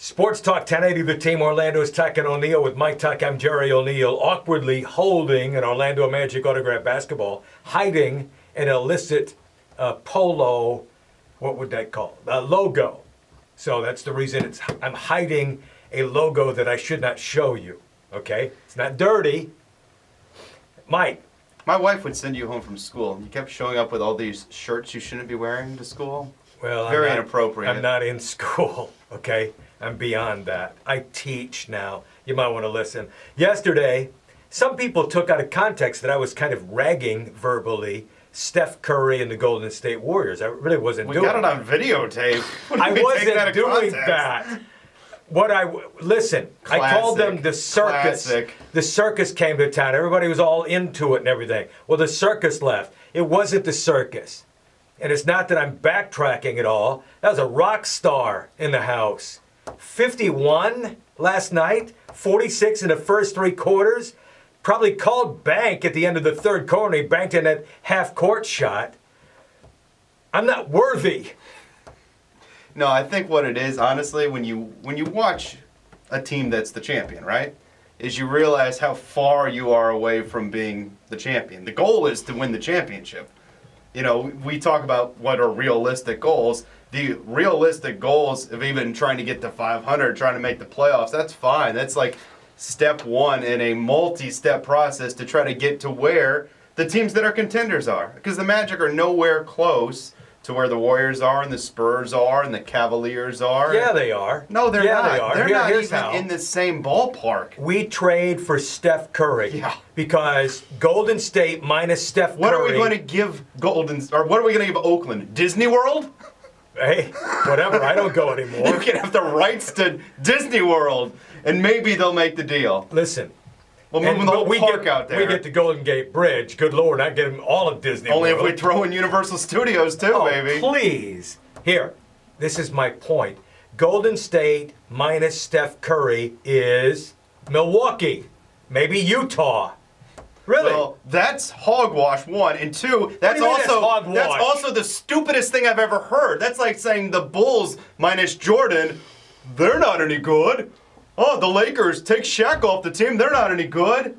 Sports Talk 1080, the team. Orlando's Tuck and O'Neill with Mike Tuck. I'm Jerry O'Neill, awkwardly holding an Orlando Magic autograph basketball, hiding an illicit polo, what would that call? Logo. So that's the reason I'm hiding a logo that I should not show you, okay? It's not dirty. Mike. My wife would send you home from school. You kept showing up with all these shirts you shouldn't be wearing to school. Well, Very inappropriate. I'm not in school, okay? I'm beyond that. I teach now. You might want to listen. Yesterday, some people took out of context that I was kind of ragging verbally Steph Curry and the Golden State Warriors. I really wasn't doing that. We got it on videotape. I wasn't doing that. Listen, Classic. I called them the circus. Classic. The circus came to town. Everybody was all into it and everything. Well, the circus left. It wasn't the circus. And it's not that I'm backtracking at all. That was a rock star in the house. 51 last night, 46 in the first three quarters. Probably called bank at the end of the third quarter. He banked in that half-court shot. I'm not worthy. No, I think what it is, honestly, when you watch a team that's the champion, right, is you realize how far you are away from being the champion. The goal is to win the championship. You know, we talk about what are realistic goals. The realistic goals of even trying to get to 500, trying to make the playoffs, that's fine. That's like step one in a multi-step process to try to get to where the teams that are contenders are. Because the Magic are nowhere close to where the Warriors are and the Spurs are and the Cavaliers are. Yeah, they are. No, they're not. They are. They're not Here's even how. in the same ballpark. We trade for Steph Curry. Yeah. Because Golden State minus Steph Curry. What are we going to give what are we going to give Oakland? Disney World? Hey, whatever. I don't go anymore. You can have the rights to Disney World, and maybe they'll make the deal. Listen. We'll move the whole park out there. We get the Golden Gate Bridge. Good Lord, I get them all of Disney Only World. if we throw in Universal Studios too, baby. Please. Here, this is my point. Golden State minus Steph Curry is Milwaukee. Maybe Utah. Really? Well, that's hogwash, one. And two, that's also the stupidest thing I've ever heard. That's like saying the Bulls minus Jordan, they're not any good. Oh, the Lakers take Shaq off the team, they're not any good.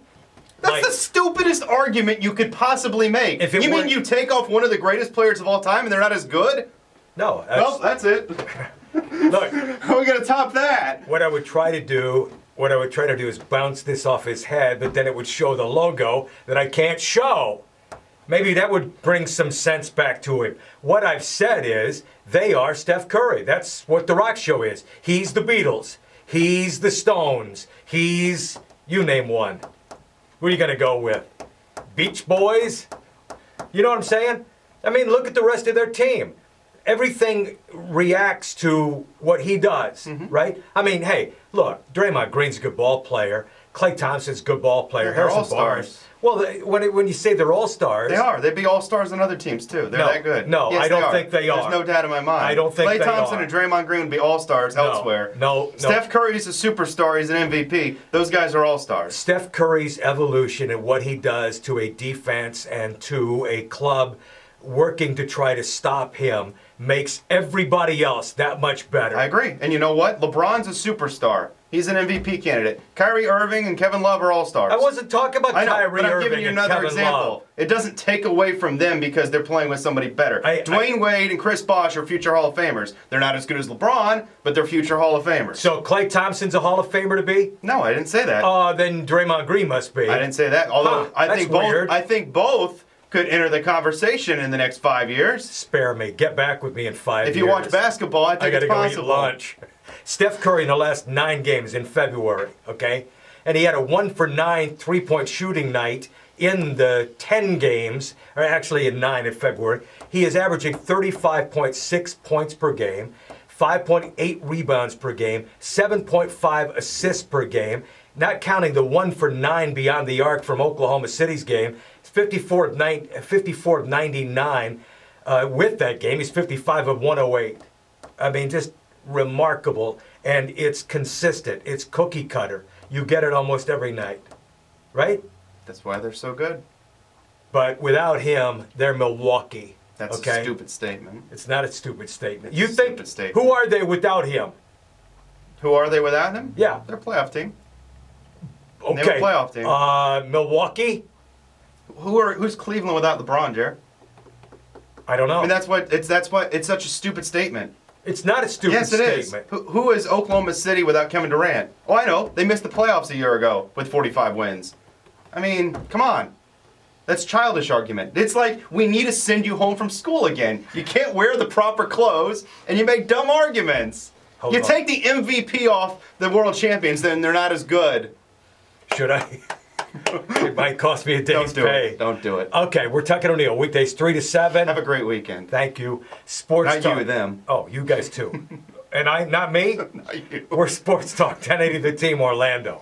That's the stupidest argument you could possibly make. You mean you take off one of the greatest players of all time and they're not as good? No. Well, that's it. Look. How are we going to top that? What I would try to do is bounce this off his head, but then it would show the logo that I can't show. Maybe that would bring some sense back to him. What I've said is they are Steph Curry. That's what the Rock Show is. He's the Beatles. He's the Stones. He's, you name one. What are you going to go with? Beach Boys? You know what I'm saying? I mean, look at the rest of their team. Everything reacts to what he does, right? I mean, hey, look, Draymond Green's a good ball player. Klay Thompson's a good ball player. They're Harrison Barnes. all-stars. Well, when you say they're all-stars... They are. They'd be all-stars on other teams, too. They're that good. No, yes, I don't think they are. There's no doubt in my mind. I don't think Klay they Thompson are. and Draymond Green would be all-stars elsewhere. No. Steph Curry's a superstar. He's an MVP. Those guys are all-stars. Steph Curry's evolution and what he does to a defense and to a club working to try to stop him makes everybody else that much better. I agree. And you know what? LeBron's a superstar. He's an MVP candidate. Kyrie Irving and Kevin Love are all-stars. I wasn't talking about Kyrie but I'm Irving giving you and another Kevin example. Love. It doesn't take away from them because they're playing with somebody better. Dwayne Wade and Chris Bosh are future Hall of Famers. They're not as good as LeBron, but they're future Hall of Famers. So Klay Thompson's a Hall of Famer to be? No, I didn't say that. Then Draymond Green must be. I didn't say that. Although that's weird. I think both could enter the conversation in the next 5 years. Spare me. Get back with me in 5 years. If you watch basketball, I think it's possible. Go eat lunch. Steph Curry in the last 9 games in February, okay? And he had a 1-for-9 three-point shooting night in the 10 games, or actually in 9 in February. He is averaging 35.6 points per game, 5.8 rebounds per game, 7.5 assists per game, not counting the 1-for-9 beyond the arc from Oklahoma City's game. 54 of 99 with that game. He's 55 of 108. I mean, just remarkable. And it's consistent. It's cookie cutter. You get it almost every night. Right? That's why they're so good. But without him, they're Milwaukee. That's a stupid statement. It's not a stupid statement. It's you a think, stupid statement. who are they without him? Who are they without him? Yeah. They're a playoff team. Okay. They were a playoff team. Milwaukee? Who's Cleveland without LeBron, Jer? I don't know. I mean, that's why it's such a stupid statement. It's not a stupid Yes, it is. statement. Who is Oklahoma City without Kevin Durant? Oh, I know. They missed the playoffs a year ago with 45 wins. I mean, come on. That's childish argument. It's like we need to send you home from school again. You can't wear the proper clothes, and you make dumb arguments. Hold you on. take the MVP off the world champions, then they're not as good. Should I? It might cost me a day's Don't do pay. it. Don't do it. Okay, we're Tuck and O'Neill. Weekdays 3 to 7. Have a great weekend. Thank you. Sports Not Talk. you, them. Oh, you guys too. And not me? Not you. We're Sports Talk 1080 The Team Orlando.